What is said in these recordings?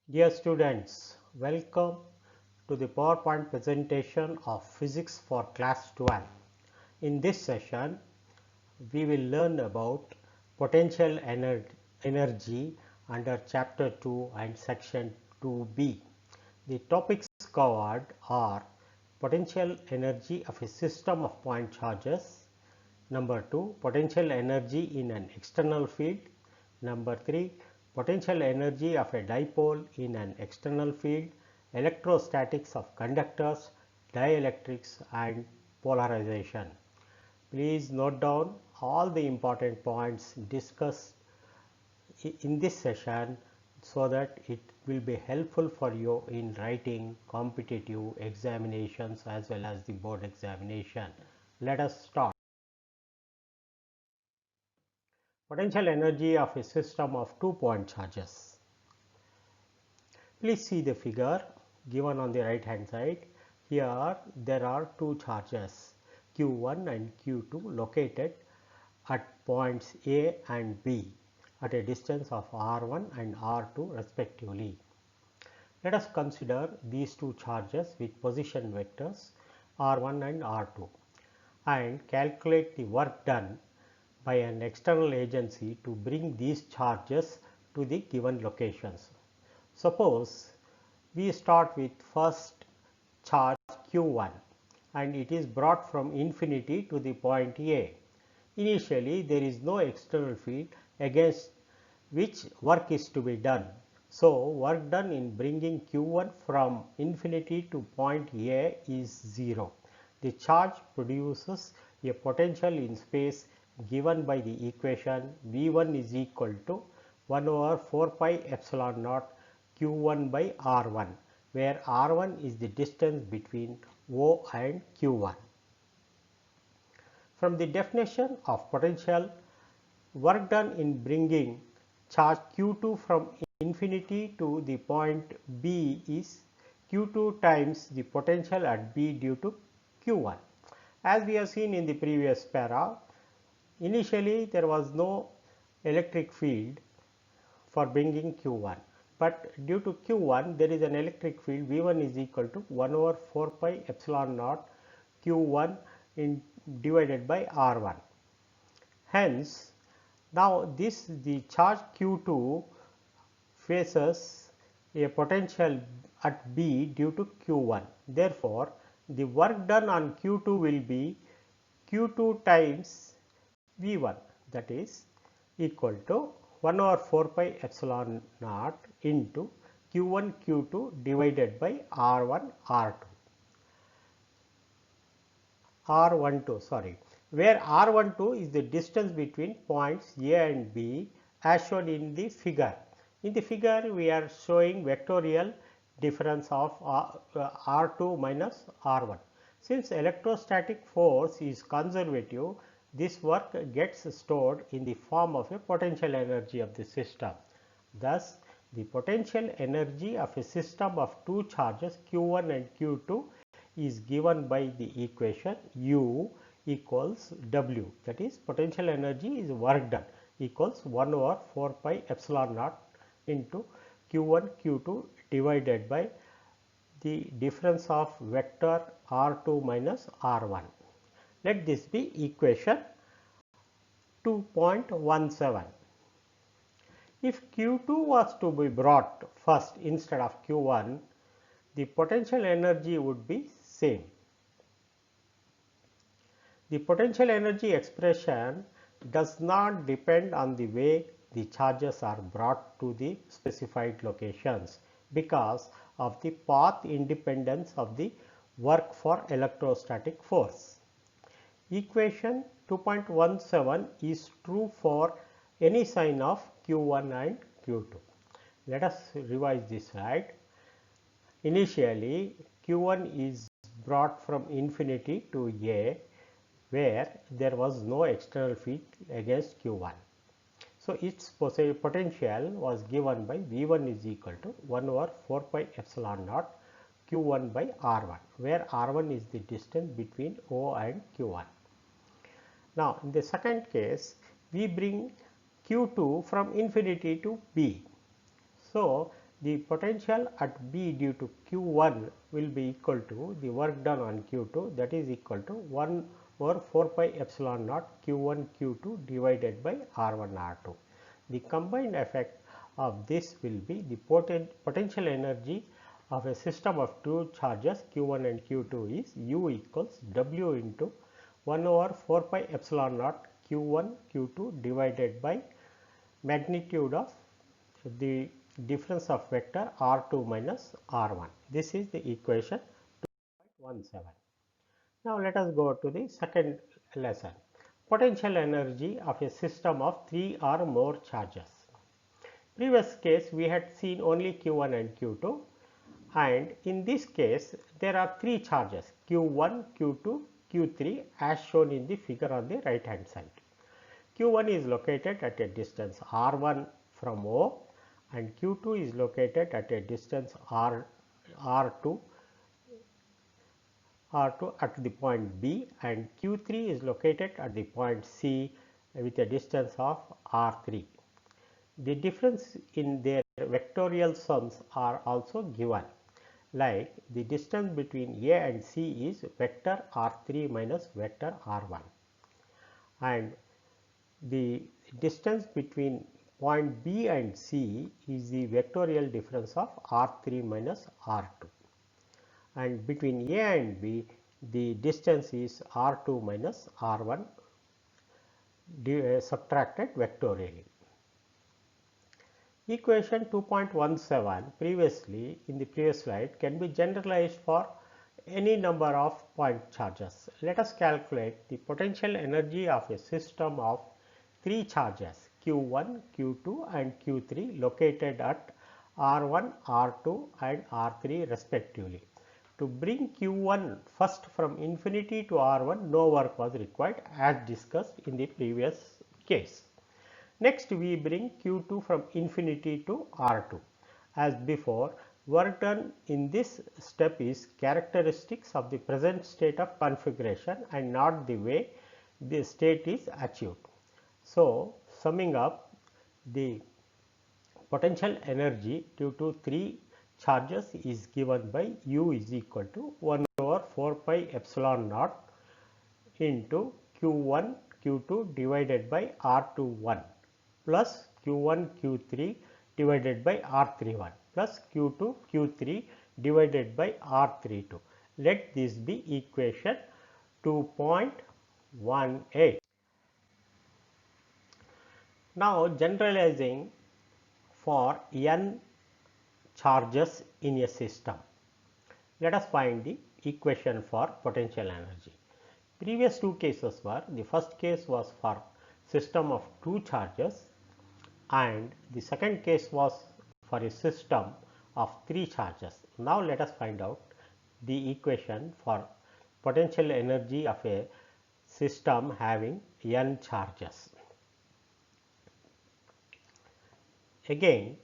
Dear students, welcome to the PowerPoint presentation of Physics for Class 12. In this session, we will learn about potential energy under Chapter 2 and Section 2b. The topics covered are potential energy of a system of point charges, number 2 potential energy in an external field, number 3 potential energy of a dipole in an external field, electrostatics of conductors, dielectrics and polarization. Please note down all the important points discussed in this session so that it will be helpful for you in writing competitive examinations as well as the board examination. Let us start. Potential energy of a system of 2-point charges. Please see the figure given on the right hand side. Here there are two charges Q1 and Q2 located at points A and B at a distance of r1 and r2 respectively. Let us consider these two charges with position vectors r1 and r2 and calculate the work done by an external agency to bring these charges to the given locations. Suppose we start with first charge Q1 and it is brought from infinity to the point A. Initially there is no external field against which work is to be done. So, work done in bringing Q1 from infinity to point A is 0. The charge produces a potential in space given by the equation V1 is equal to 1 over 4 pi epsilon naught Q1 by R1, where R1 is the distance between O and Q1. From the definition of potential, work done in bringing charge Q2 from infinity to the point B is Q2 times the potential at B due to Q1. As we have seen in the previous para, initially there was no electric field for bringing Q1, but due to Q1 there is an electric field V1 is equal to 1 over 4 pi epsilon naught Q1 divided by R1. Hence, now the charge Q2 faces a potential at B due to Q1. Therefore, the work done on Q2 will be Q2 times V1, that is equal to 1 over 4 pi epsilon naught into Q1 Q2 divided by R1 R2. R12 sorry, where R12 is the distance between points A and B as shown in the figure. In the figure we are showing vectorial difference of R2 minus R1. Since electrostatic force is conservative, this work gets stored in the form of a potential energy of the system. Thus, the potential energy of a system of two charges Q1 and Q2 is given by the equation U equals W, that is potential energy is work done equals 1 over 4 pi epsilon naught into Q1 Q2 divided by the difference of vector R2 minus R1. Let this be equation 2.17. If Q2 was to be brought first instead of Q1, the potential energy would be same. The potential energy expression does not depend on the way the charges are brought to the specified locations because of the path independence of the work for electrostatic force. Equation 2.17 is true for any sign of Q1 and Q2. Let us revise this slide. Initially, Q1 is brought from infinity to A, where there was no external field against Q1. So, its potential was given by V1 is equal to 1 over 4 pi epsilon naught Q1 by R1, where R1 is the distance between O and Q1. Now, in the second case, we bring Q2 from infinity to B. So, the potential at B due to Q1 will be equal to the work done on Q2, that is equal to 1 over 4 pi epsilon naught Q1 Q2 divided by R1 R2. The combined effect of this will be the potential energy of a system of two charges Q1 and Q2 is U equals W into 1 over 4 pi epsilon naught Q1 Q2 divided by magnitude of the difference of vector R2 minus R1. This is the equation 2.17. Now, let us go to the second lesson. Potential energy of a system of 3 or more charges. Previous case we had seen only Q1 and Q2, and in this case there are 3 charges Q1, Q2, Q3 as shown in the figure on the right hand side. Q1 is located at a distance R1 from O and Q2 is located at a distance R2 at the point B, and Q3 is located at the point C with a distance of R3. The difference in their vectorial sums are also given, like the distance between A and C is vector R3 minus vector R1, and the distance between point B and C is the vectorial difference of R3 minus R2, and between A and B the distance is R2 minus R1 subtracted vectorially. Equation 2.17 previously in the previous slide can be generalized for any number of point charges. Let us calculate the potential energy of a system of 3 charges Q1, Q2 and Q3 located at R1, R2 and R3 respectively. To bring Q1 first from infinity to R1, no work was required as discussed in the previous case. Next, we bring Q2 from infinity to R2. As before, work done in this step is characteristics of the present state of configuration and not the way the state is achieved. So, summing up, the potential energy due to 3 charges is given by U is equal to 1 over 4 pi epsilon naught into Q1 Q2 divided by R21 plus Q1 Q3 divided by R31 plus Q2 Q3 divided by R32. Let this be equation 2.18. Now, generalizing for n charges in a system, let us find the equation for potential energy. Previous two cases were, the first case was for system of 2 charges and the second case was for a system of 3 charges. Now, let us find out the equation for potential energy of a system having n charges. Again,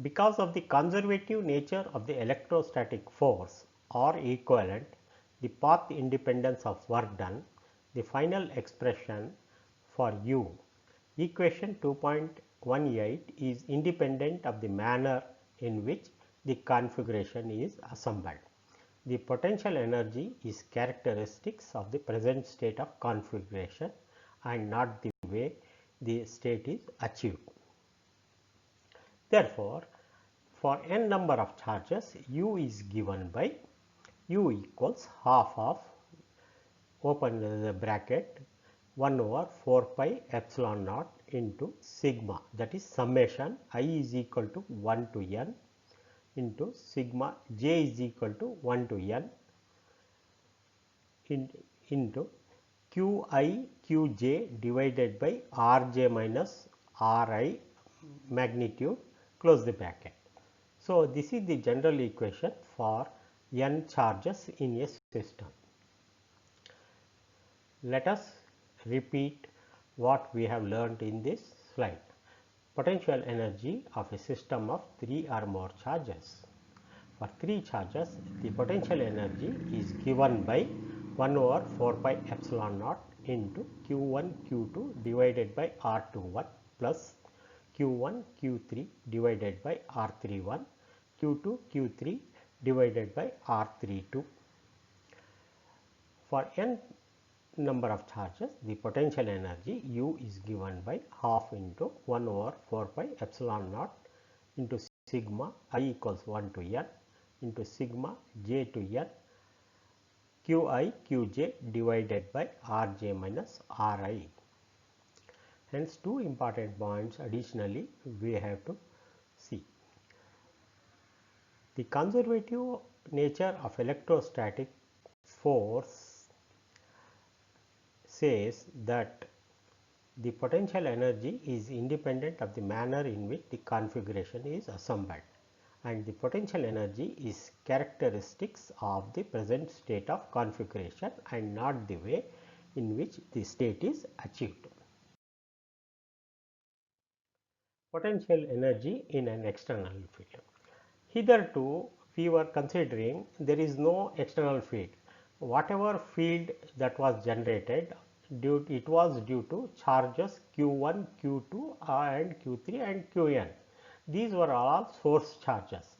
because of the conservative nature of the electrostatic force or equivalent, the path independence of work done, the final expression for U, equation 2.18 is independent of the manner in which the configuration is assembled. The potential energy is characteristics of the present state of configuration and not the way the state is achieved. Therefore, for n number of charges, U is given by U equals half of, open the bracket, 1 over 4 pi epsilon naught into sigma, that is summation I is equal to 1 to n into sigma j is equal to 1 to n into q I q j divided by r j minus r I magnitude, close the bracket. So, this is the general equation for n charges in a system. Let us repeat what we have learned in this slide. Potential energy of a system of 3 or more charges. For 3 charges, the potential energy is given by 1 over 4 pi epsilon naught into Q1 Q2 divided by R21 plus Q1 Q3 divided by R31 Q2 Q3 divided by R32. For n number of charges, the potential energy U is given by half into 1 over 4 pi epsilon naught into sigma I equals 1 to n into sigma j to n Qi Qj divided by Rj minus Ri. Hence, two important points additionally we have to see. The conservative nature of electrostatic force says that the potential energy is independent of the manner in which the configuration is assembled, and the potential energy is characteristics of the present state of configuration and not the way in which the state is achieved. Potential energy in an external field. Hitherto, we were considering there is no external field. Whatever field that was generated, it was due to charges Q1, Q2 and Q3 and Qn. These were all source charges.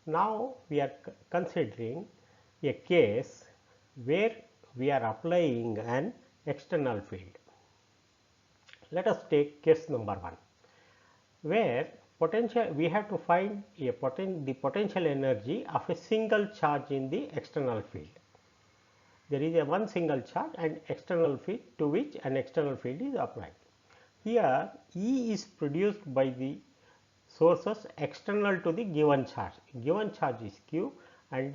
Now, we are considering a case where we are applying an external field. Let us take case number 1, where we have to find the potential energy of a single charge in the external field. There is a one single charge and external field to which an external field is applied. Here E is produced by the sources external to the given charge. Given charge is Q and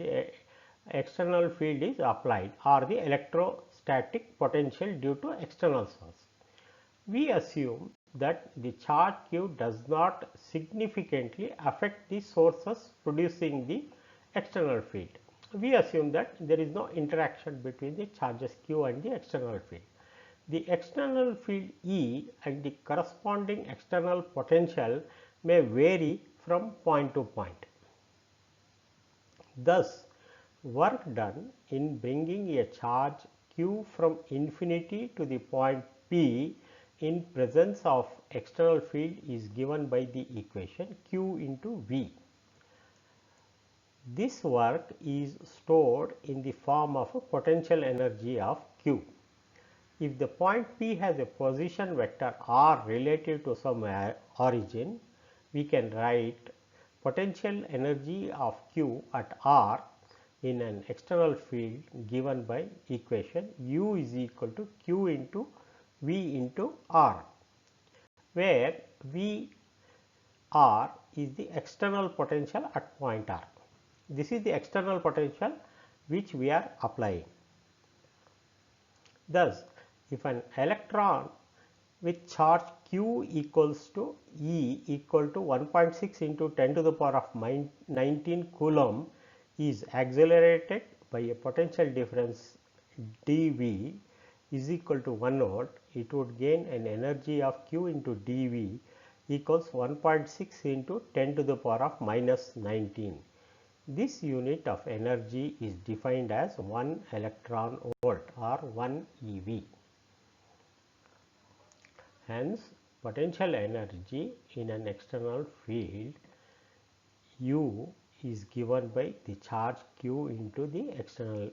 external field is applied, or the electrostatic potential due to external source. We assume that the charge Q does not significantly affect the sources producing the external field. We assume that there is no interaction between the charges Q and the external field. The external field E and the corresponding external potential may vary from point to point. Thus, work done in bringing a charge Q from infinity to the point P in presence of external field is given by the equation Q into V. This work is stored in the form of a potential energy of Q. If the point P has a position vector r relative to some origin, we can write potential energy of Q at r in an external field given by equation U is equal to Q into V into R, where V R is the external potential at point R. This is the external potential which we are applying. Thus, if an electron with charge Q equals to E equal to 1.6 into 10 to the power of 19 coulomb is accelerated by a potential difference dV is equal to 1 volt, it would gain an energy of Q into dV equals 1.6 into 10 to the power of minus 19. This unit of energy is defined as 1 electron volt or 1 eV. Hence, potential energy in an external field U is given by the charge Q into the external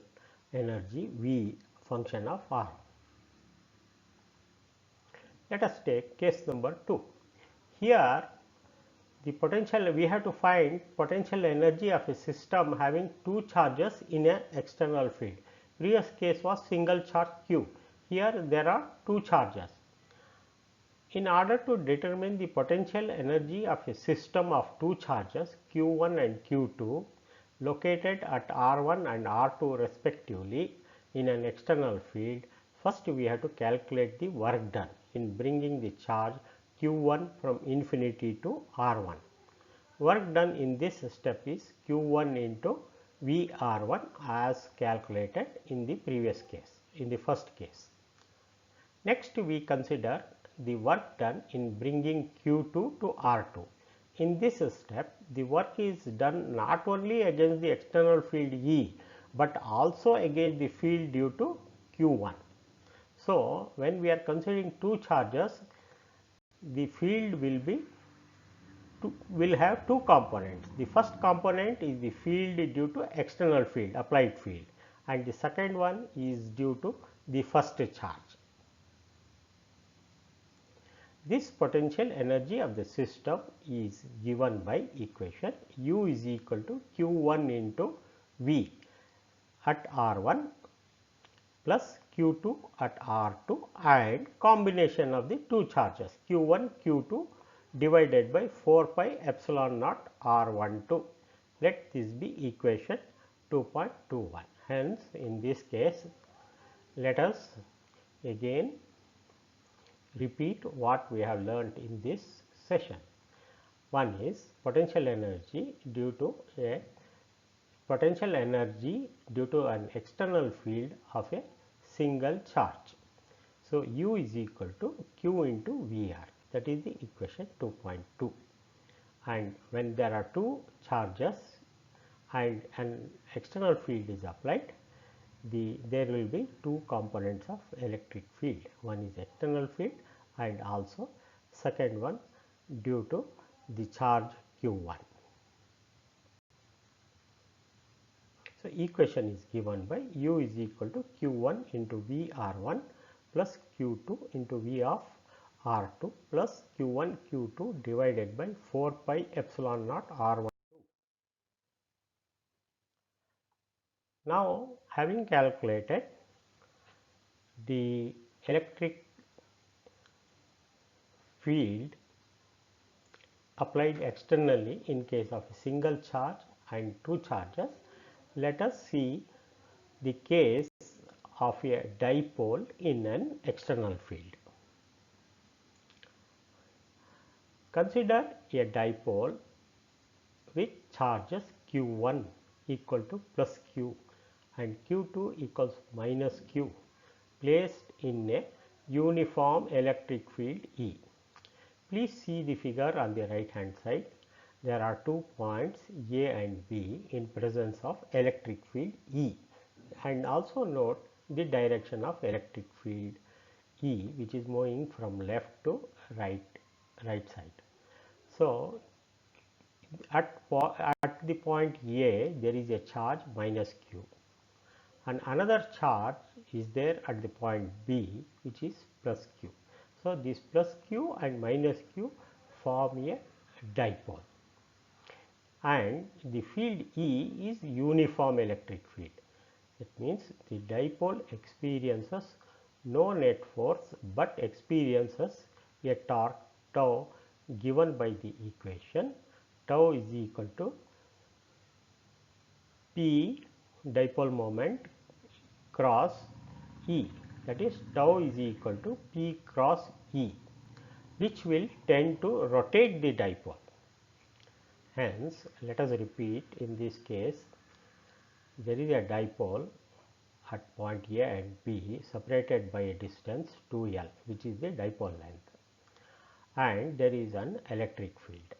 energy V function of R. Let us take case number 2. Here the potential, we have to find potential energy of a system having two charges in an external field. Previous case was single charge Q. Here there are two charges. In order to determine the potential energy of a system of two charges Q1 and Q2 located at R1 and R2 respectively in an external field, first we have to calculate the work done in bringing the charge Q1 from infinity to R1. Work done in this step is Q1 into VR1 as calculated in the previous case, in the first case. Next we consider the work done in bringing Q2 to R2. In this step, the work is done not only against the external field E, but also against the field due to Q1. So, when we are considering two charges, the field will be will have two components. The first component is the field due to external field, applied field, and the second one is due to the first charge. This potential energy of the system is given by equation U is equal to Q1 into V at R1 plus Q2 at R2 and combination of the two charges Q1 Q2 divided by 4 pi epsilon naught R12. Let this be equation 2.21. Hence, in this case, let us again repeat what we have learnt in this session. One is potential energy due to an external field of a single charge. So, U is equal to Q into VR, that is the equation 2.2, and when there are two charges and an external field is applied, there will be two components of electric field. One is external field and also second one due to the charge Q1. So, equation is given by U is equal to Q1 into V R1 plus Q2 into V of R2 plus Q1 Q2 divided by 4 pi epsilon naught R1. Now, having calculated the electric field applied externally in case of a single charge and two charges, let us see the case of a dipole in an external field. Consider a dipole with charges Q1 equal to plus Q and Q2 equals minus Q placed in a uniform electric field E. Please see the figure on the right hand side. There are 2 points A and B in presence of electric field E, and also note the direction of electric field E, which is moving from left to right side. So, at the point A there is a charge minus Q, and another charge is there at the point B which is plus Q. So, this plus Q and minus Q form a dipole, and the field E is uniform electric field. It means the dipole experiences no net force, but experiences a torque tau given by the equation tau is equal to P dipole moment cross E, that is tau is equal to P cross E, which will tend to rotate the dipole. Hence, let us repeat, in this case there is a dipole at point A and B separated by a distance 2L, which is the dipole length, and there is an electric field,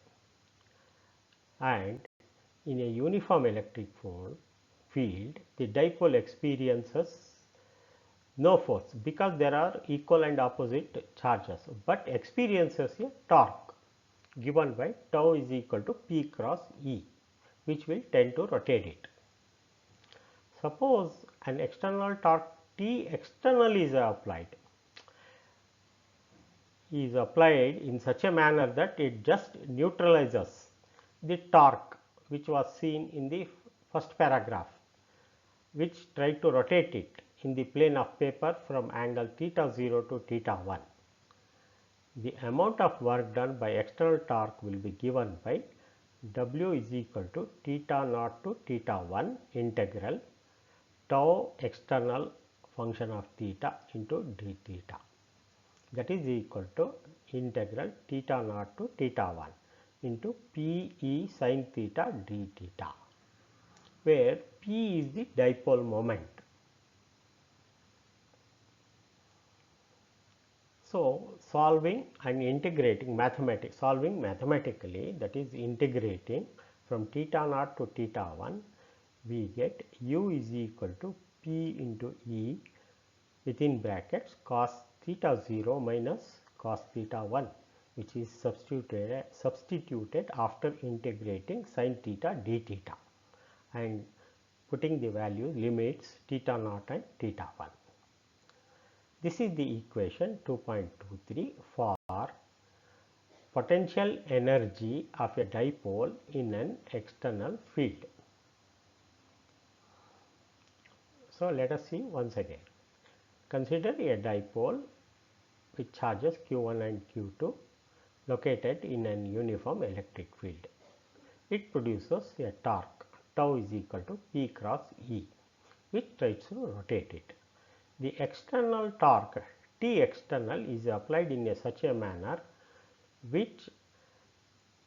and in a uniform electric field the dipole experiences no force because there are equal and opposite charges, but experiences a torque given by tau is equal to P cross E, which will tend to rotate it. Suppose an external torque T external is applied in such a manner that it just neutralizes the torque which was seen in the first paragraph, which tried to rotate it in the plane of paper from angle theta 0 to theta 1. The amount of work done by external torque will be given by W is equal to theta naught to theta 1 integral tau external function of theta into d theta, that is equal to integral theta naught to theta 1 into P e sin theta d theta, where P is the dipole moment. So, solving mathematically, that is integrating from theta naught to theta 1, we get U is equal to P into E within brackets cos theta 0 minus cos theta 1 which is substituted after integrating sin theta d theta and putting the value limits theta naught and theta 1. This is the equation 2.23 for potential energy of a dipole in an external field. So, let us see once again. Consider a dipole with charges q1 and q2 located in an uniform electric field. It produces a torque tau is equal to P cross E, which tries to rotate it. The external torque T external is applied in such a manner which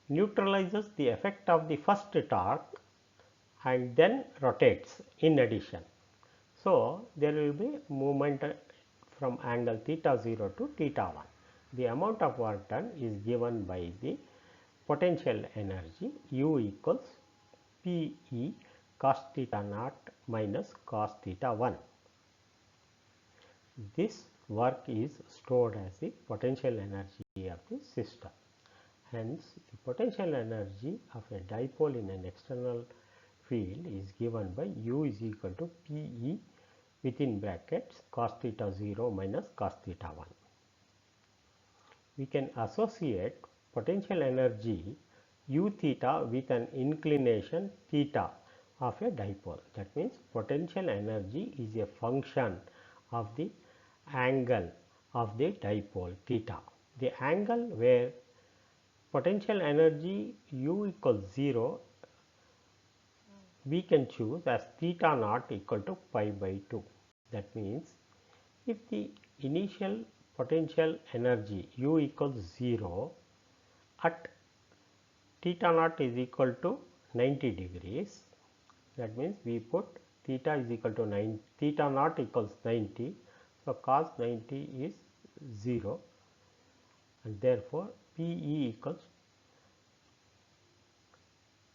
neutralizes the effect of the first torque and then rotates in addition. So, there will be movement from angle theta 0 to theta 1. The amount of work done is given by the potential energy U equals P E cos theta naught minus cos theta 1. This work is stored as the potential energy of the system. Hence, the potential energy of a dipole in an external field is given by U is equal to P E within brackets cos theta 0 minus cos theta 1. We can associate potential energy U theta with an inclination theta of a dipole. That means, potential energy is a function of the angle of the dipole theta. The angle where potential energy U equals 0 we can choose as theta naught equal to pi by 2. That means, if the initial potential energy U equals 0 at theta naught is equal to 90 degrees, that means we put theta is equal to 9, theta naught equals 90. So, cos 90 is 0 and therefore, P E equals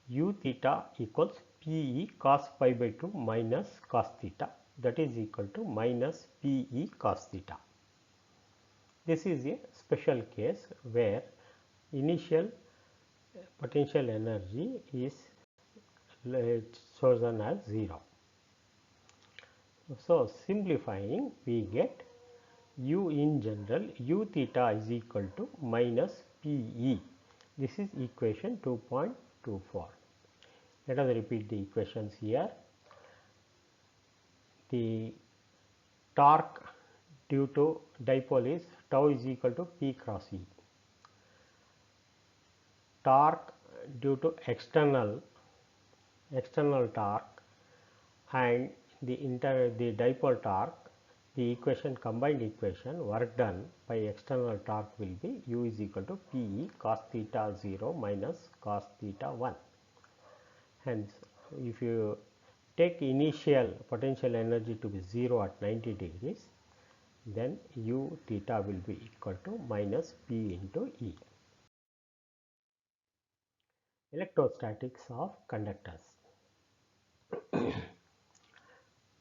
U theta equals P E cos pi by 2 minus cos theta, that is equal to minus P E cos theta. This is a special case where initial potential energy is chosen as 0. So, simplifying we get U in general U theta is equal to minus P E. This is equation 2.24. Let us repeat the equations here. The torque due to dipole is tau is equal to P cross E. Torque due to external torque and the dipole torque, the combined equation work done by external torque will be U is equal to P E cos theta 0 minus cos theta 1. Hence, if you take initial potential energy to be 0 at 90 degrees, then U theta will be equal to minus P into E. Electrostatics of conductors.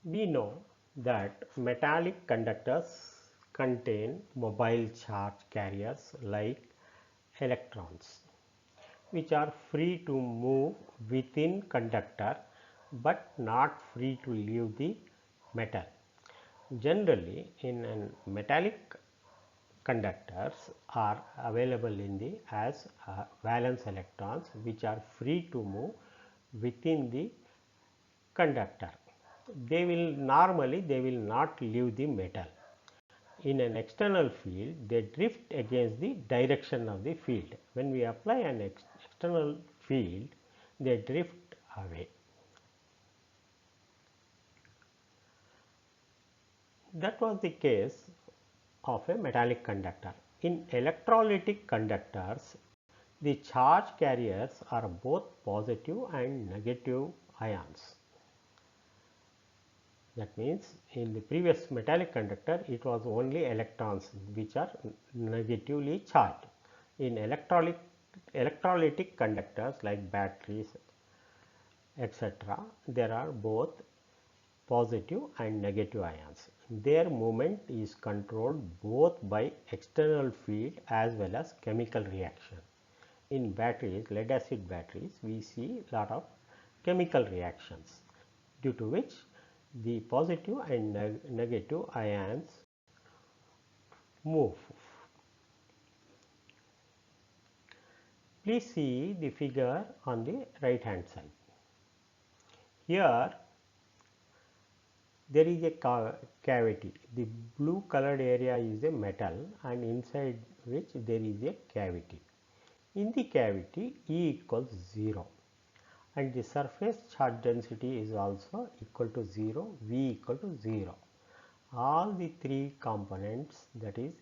We know that metallic conductors contain mobile charge carriers like electrons, which are free to move within conductor but not free to leave the metal. Generally, in a metallic conductors are available in the as valence electrons, which are free to move within the conductor. They will not leave the metal. In an external field, they drift against the direction of the field. When we apply an external field, they drift away. That was the case of a metallic conductor. In electrolytic conductors, the charge carriers are both positive and negative ions. That means, in the previous metallic conductor, it was only electrons which are negatively charged. In electrolytic conductors like batteries, etc., there are both positive and negative ions. Their movement is controlled both by external field as well as chemical reaction. In batteries, lead acid batteries, we see lot of chemical reactions, due to which the positive and negative ions move. Please see the figure on the right hand side. Here there is a cavity. The blue colored area is a metal, and inside which there is a cavity. In the cavity, E equals 0, and the surface charge density is also equal to 0, V equal to 0. All the three components, that is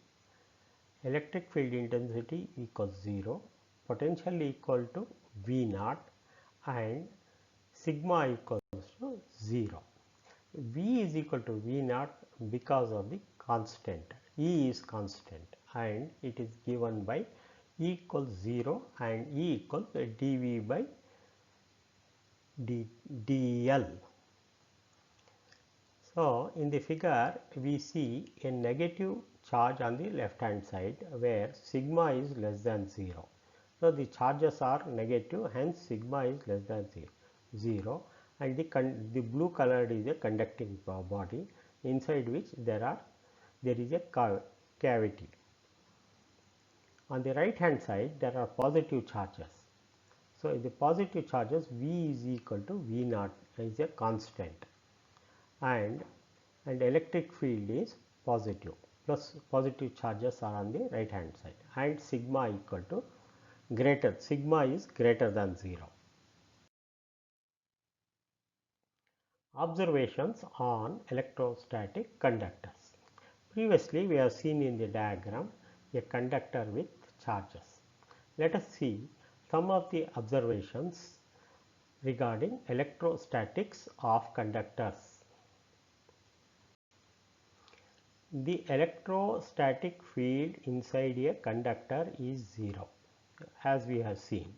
electric field intensity equals 0, potential equal to V naught, and sigma equals to 0. V is equal to V naught because of the constant. E is constant, and it is given by E equals 0 and E equals dV by dl. So, in the figure we see a negative charge on the left hand side where sigma is less than 0. So, the charges are negative, hence sigma is less than 0, and the blue colored is a conducting body, inside which there is a cavity. On the right hand side there are positive charges. So, in the positive charges, V is equal to V naught is a constant, and electric field is positive, plus positive charges are on the right hand side, and sigma equal to sigma is greater than 0. Observations on electrostatic conductors. Previously we have seen in the diagram a conductor with charges. Let us see some of the observations regarding electrostatics of conductors. The electrostatic field inside a conductor is 0, as we have seen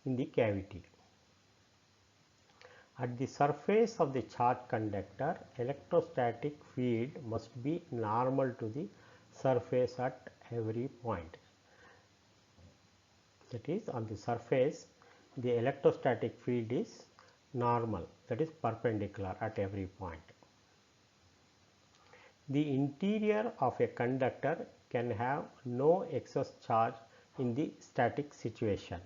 in the cavity. At the surface of the charged conductor, electrostatic field must be normal to the surface at every point. That is, on the surface, the electrostatic field is normal, that is perpendicular at every point. The interior of a conductor can have no excess charge in the static situation.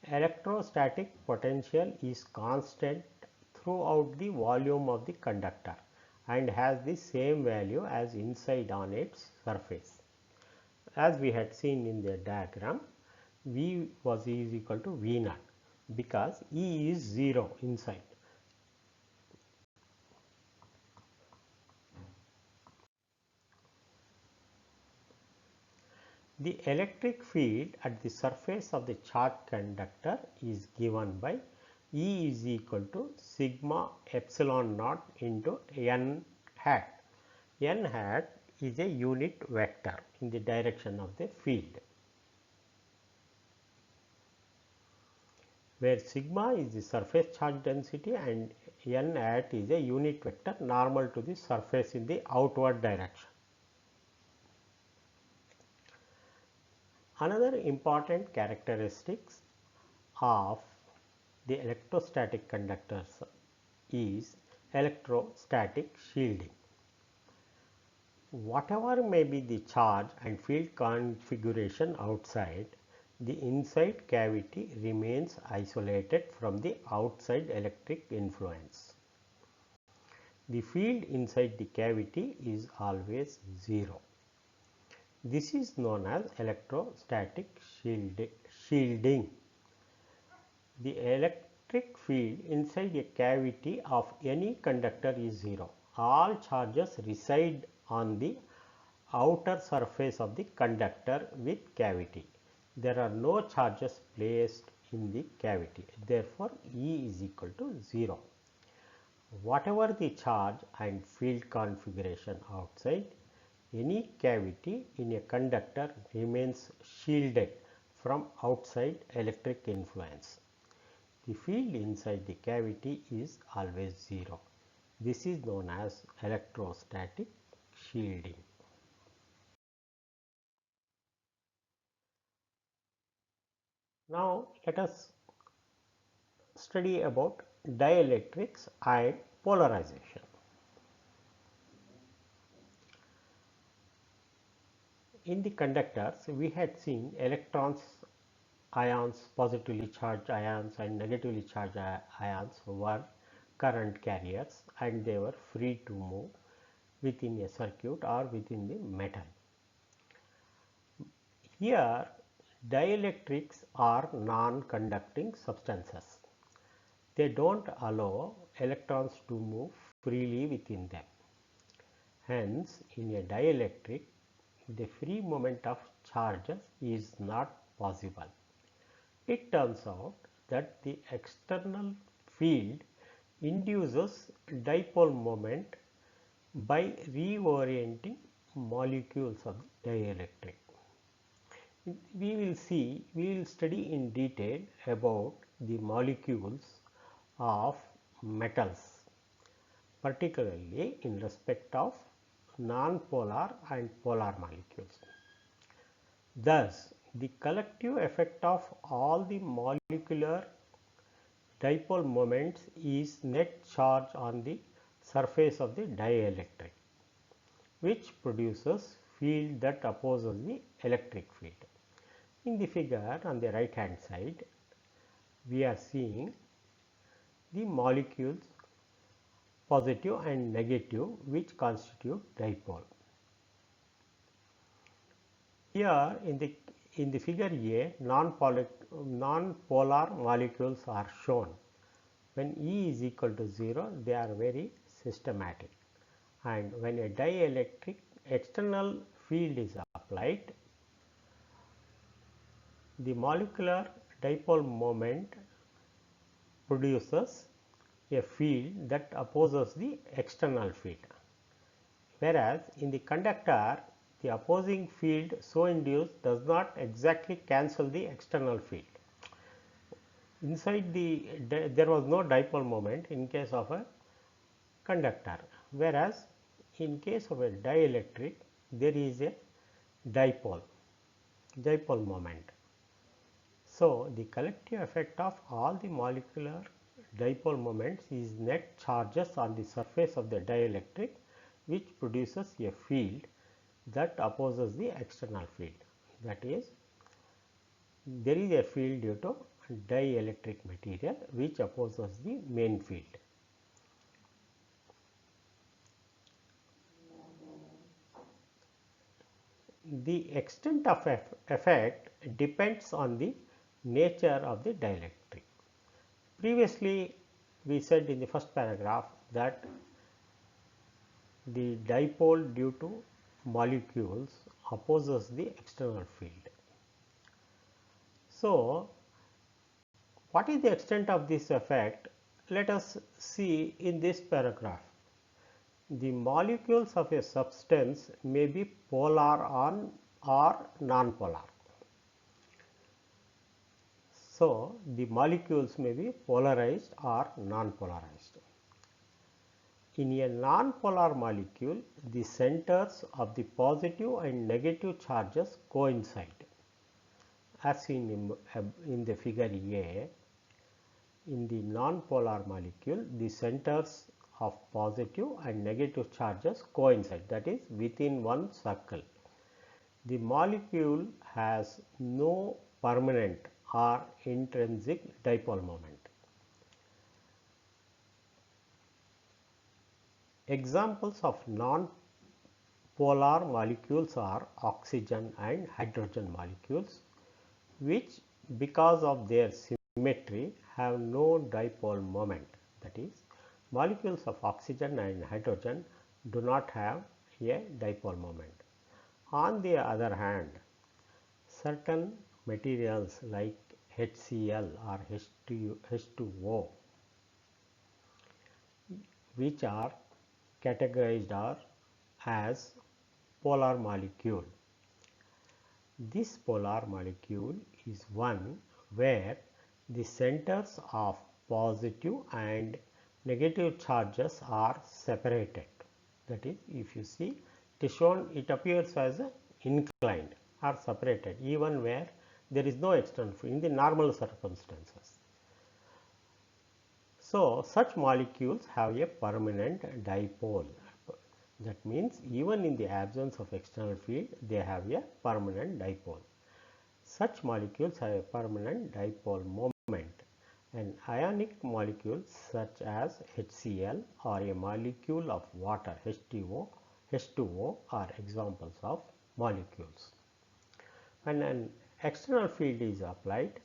Electrostatic potential is constant throughout the volume of the conductor and has the same value as inside on its surface. As we had seen in the diagram, V is equal to V naught because E is 0 inside. The electric field at the surface of the charged conductor is given by E is equal to sigma epsilon naught into n hat. N hat is a unit vector in the direction of the field, where sigma is the surface charge density and n hat is a unit vector normal to the surface in the outward direction. Another important characteristics of the electrostatic conductors is electrostatic shielding. Whatever may be the charge and field configuration outside, the inside cavity remains isolated from the outside electric influence. The field inside the cavity is always 0. This is known as electrostatic shielding. The electric field inside a cavity of any conductor is 0. All charges reside on the outer surface of the conductor with cavity. There are no charges placed in the cavity. Therefore, E is equal to 0. Whatever the charge and field configuration outside, any cavity in a conductor remains shielded from outside electric influence. the field inside the cavity is always 0. This is known as electrostatic shielding. Now, let us study about dielectrics and polarization. In the conductors, we had seen electrons, ions, positively charged ions and negatively charged ions were current carriers and they were free to move within a circuit or within the metal. Here, dielectrics are non-conducting substances. They don't allow electrons to move freely within them. Hence, in a dielectric, the free movement of charges is not possible. It turns out that the external field induces dipole moment by reorienting molecules of the dielectric. We will study in detail about the molecules of metals, particularly in respect of non-polar and polar molecules. Thus, the collective effect of all the molecular dipole moments is net charge on the surface of the dielectric, which produces field that opposes the electric field. In the figure on the right hand side, we are seeing the molecules positive and negative which constitute dipole. Here in the figure A, non-polar molecules are shown. When E is equal to 0, they are very systematic, and when a dielectric external field is applied, the molecular dipole moment produces a field that opposes the external field, whereas in the conductor the opposing field so induced does not exactly cancel the external field. Inside there was no dipole moment in case of a conductor, whereas in case of a dielectric there is a dipole moment. So, the collective effect of all the molecular dipole moments is net charges on the surface of the dielectric, which produces a field that opposes the external field. That is, there is a field due to dielectric material which opposes the main field. The extent of effect depends on the nature of the dielectric. Previously, we said in the first paragraph that the dipole due to molecules opposes the external field. So, what is the extent of this effect? Let us see in this paragraph. The molecules of a substance may be polar on or non-polar. So, the molecules may be polarized or non-polarized. In a non-polar molecule, the centers of the positive and negative charges coincide. As seen in the figure A, in the non-polar molecule, the centers of positive and negative charges coincide, that is within one circle. The molecule has no permanent or intrinsic dipole moment. Examples of non-polar molecules are oxygen and hydrogen molecules, which because of their symmetry have no dipole moment. That is, molecules of oxygen and hydrogen do not have a dipole moment. On the other hand, certain materials like HCl or H2O, which are categorized as polar molecule. This polar molecule is one where the centers of positive and negative charges are separated. That is, if you see, it is shown, it appears as inclined or separated even where there is no external field in the normal circumstances. So, such molecules have a permanent dipole. That means even in the absence of external field, they have a permanent dipole. Such molecules have a permanent dipole moment, and ionic molecules such as HCl or a molecule of water H2O are examples of molecules. When an external field is applied,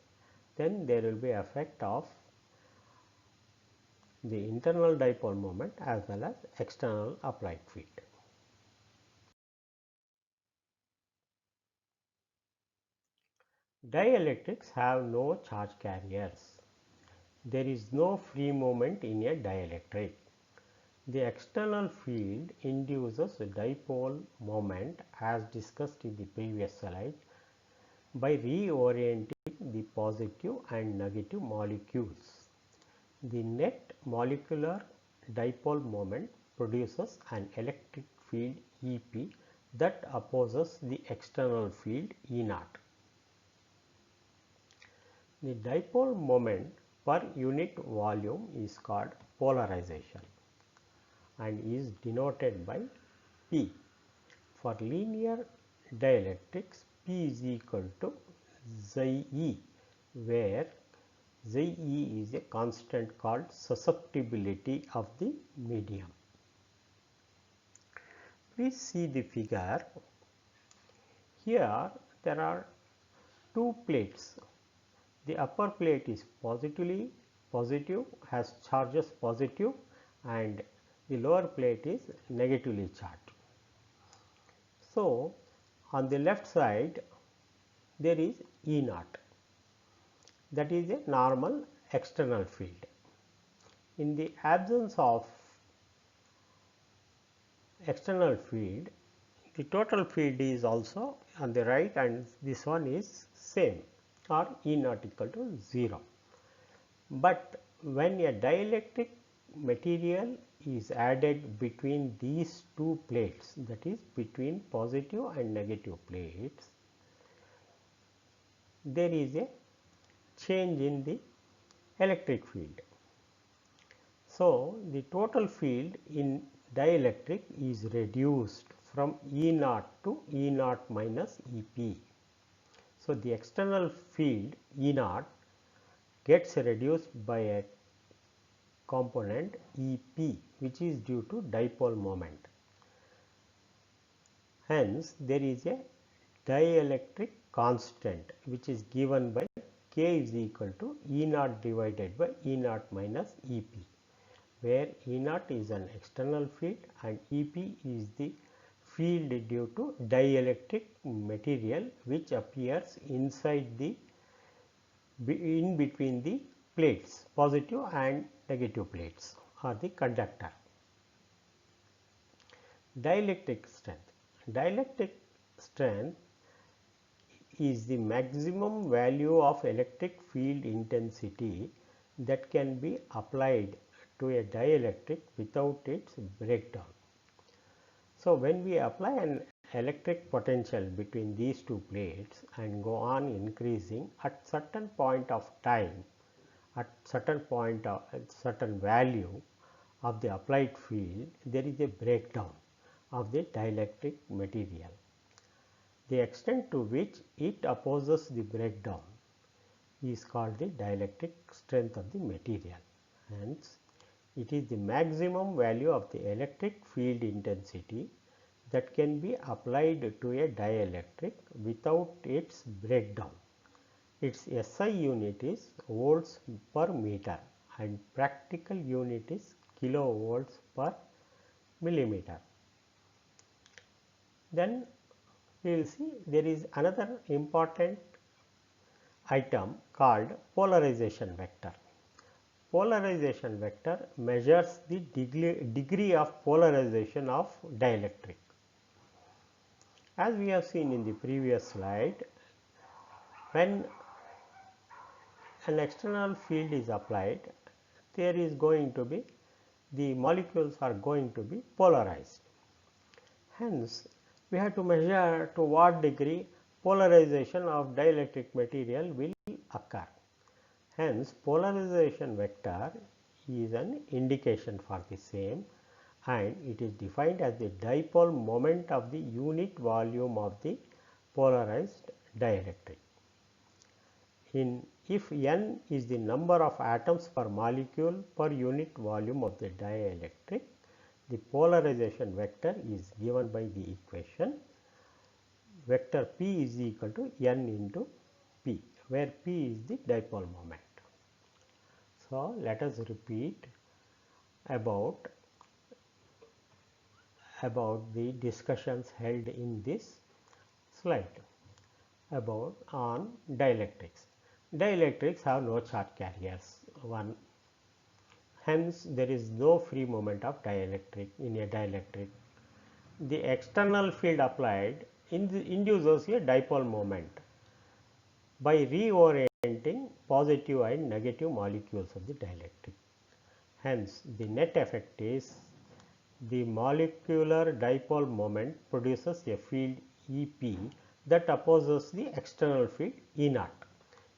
then there will be effect of the internal dipole moment as well as external applied field. Dielectrics have no charge carriers. There is no free movement in a dielectric. The external field induces a dipole moment as discussed in the previous slide by reorienting the positive and negative molecules. The net molecular dipole moment produces an electric field EP that opposes the external field E naught. The dipole moment per unit volume is called polarization and is denoted by P. For linear dielectrics, P is equal to Xi E, where Xi E is a constant called susceptibility of the medium. Please see the figure. Here there are two plates. The upper plate is positive, has charges positive, and the lower plate is negatively charged. So, on the left side there is E naught, that is a normal external field. In the absence of external field, the total field is also on the right and this one is same or E naught equal to 0. But when a dielectric material is added between these two plates, that is between positive and negative plates, there is a change in the electric field. So, the total field in dielectric is reduced from E naught to E naught minus EP. So, the external field E naught gets reduced by a component EP, which is due to dipole moment. Hence, there is a dielectric constant which is given by K is equal to E naught divided by E naught minus EP, where E naught is an external field and EP is the field due to dielectric material which appears inside the in between the plates, positive and negative plates or the conductor. Dielectric strength. Dielectric strength is the maximum value of electric field intensity that can be applied to a dielectric without its breakdown. So, when we apply an electric potential between these two plates and go on increasing, at certain point of time, at certain value of the applied field, there is a breakdown of the dielectric material. The extent to which it opposes the breakdown is called the dielectric strength of the material. Hence, it is the maximum value of the electric field intensity that can be applied to a dielectric without its breakdown. Its SI unit is volts per meter and practical unit is kilovolts per millimeter. Then we will see there is another important item called polarization vector. Polarization vector measures the degree of polarization of dielectric. As we have seen in the previous slide, when an external field is applied, there is going to be, the molecules are going to be polarized. Hence, we have to measure to what degree polarization of dielectric material will occur. Hence, polarization vector is an indication for the same, and it is defined as the dipole moment of the unit volume of the polarized dielectric. If n is the number of atoms per molecule per unit volume of the dielectric, the polarization vector is given by the equation vector p is equal to n into p, where p is the dipole moment. So, let us repeat about the discussions held in this slide about on dielectrics. Dielectrics have no charge carriers. Hence, there is no free moment of dielectric in a dielectric. The external field applied induces a dipole moment by reorienting positive and negative molecules of the dielectric. Hence, the net effect is the molecular dipole moment produces a field EP that opposes the external field E naught,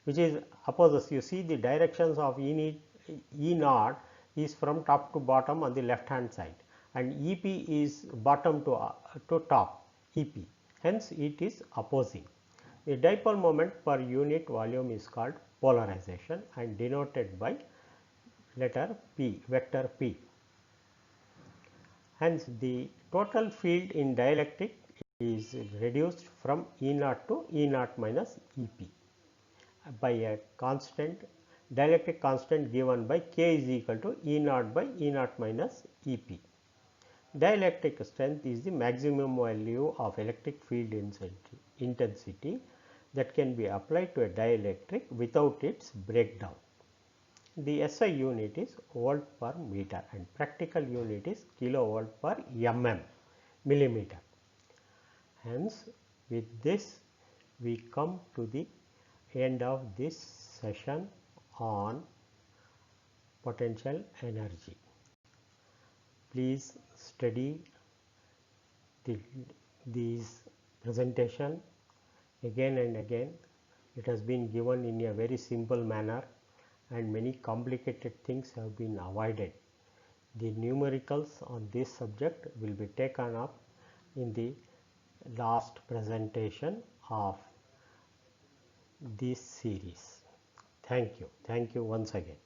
which is opposes, you see the directions of E naught is from top to bottom on the left hand side, and EP is bottom to top EP. Hence, it is opposing. The dipole moment per unit volume is called polarization and denoted by letter P, vector P. Hence, the total field in dielectric is reduced from E naught to E naught minus EP by a constant, dielectric constant given by K is equal to E naught by E naught minus EP. Dielectric strength is the maximum value of electric field intensity that can be applied to a dielectric without its breakdown. The SI unit is volt per meter and practical unit is kilovolt per millimeter. Hence, with this we come to the end of this session on potential energy. Please study these presentation again and again. It has been given in a very simple manner and many complicated things have been avoided. The numericals on this subject will be taken up in the last presentation of this series. Thank you. Thank you once again.